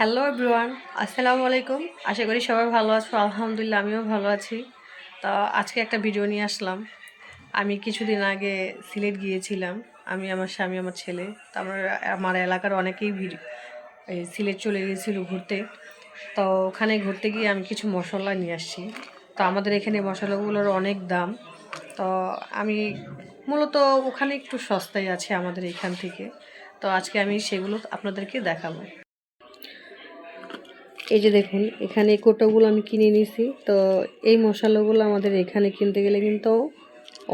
Hello everyone, আসসালামু আলাইকুম। আশা করি সবাই ভালো আছো। আলহামদুলিল্লাহ আমিও ভালো আছি। তো আজকে একটা ভিডিও নিয়ে আসলাম। আমি কিছুদিন আগে সিলেট গিয়েছিলাম। আমি, আমার স্বামী, আমার ছেলে। তো আমার এলাকার অনেকেই এই সিলেট চলে গিয়েছিল ঘুরতে। তো ওখানে ঘুরতে গিয়ে আমি কিছু মশলা নিয়ে আসছি। তো আমাদের এখানে মশলাগুলোর অনেক দাম। তো আমি মূলত ওখানে একটু সস্তায় আছে আমাদের এখান থেকে। তো আজকে আমি সেগুলো আপনাদেরকে দেখাবো। এই যে দেখুন, এখানে এই কোটোগুলো আমি কিনে নিয়েছি। তো এই মশলাগুলো আমাদের এখানে কিনতে গেলে কিন্তু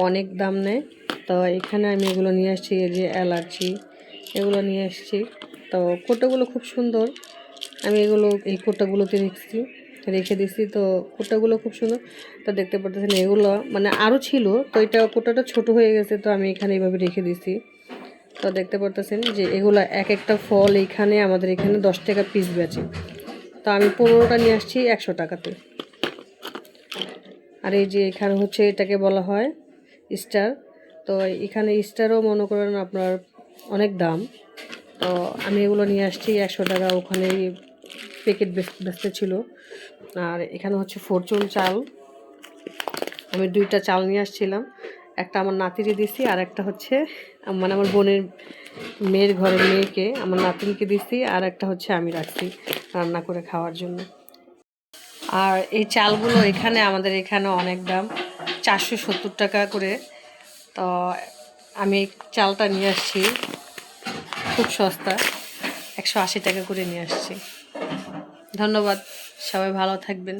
অনেক দাম নেয়। তো এখানে আমি এগুলো নিয়ে আসছি, এই যে এলাচি এগুলো নিয়ে আসছি। তো কোটোগুলো খুব সুন্দর। আমি এই কোটোগুলোতে রেখে দিচ্ছি। তো কোটোগুলো খুব সুন্দর। তো দেখতে পারতেছেন এগুলো মানে আরও ছিল, তো এটা কোটোটা ছোট হয়ে গেছে, তো আমি এখানে এইভাবে রেখে দিছি। তো দেখতে পারতেছেন যে এগুলো এক একটা ফল এখানে আমাদের এখানে 10 টাকা পিস বেচে। তো আমি 15টা নিয়ে আসছি 100 টাকাতে। আর এই যে এখানে হচ্ছে এটাকে বলা হয় স্টার। তো এখানে স্টারও মনে করেন আপনার অনেক দাম। তো আমি এগুলো নিয়ে আসছি 100 টাকা, ওখানে প্যাকেট বেচতে ছিল। আর এখানে হচ্ছে ফরচুন চাল, আমি 2টা চাল নিয়ে আসছিলাম। একটা আমার নাতিরে দিছি, আর একটা হচ্ছে মানে আমার বোনের মেয়ের ঘরের মেয়েকে, আমার নাতিনকে দিছি, আর একটা হচ্ছে আমি রাখছি রান্না করে খাওয়ার জন্য। আর এই চালগুলো আমাদের এখানে অনেক দাম, 470 টাকা করে। তো আমি চালটা নিয়ে আসছি খুব সস্তা, 180 টাকা করে নিয়ে আসছি। ধন্যবাদ, সবাই ভালো থাকবেন।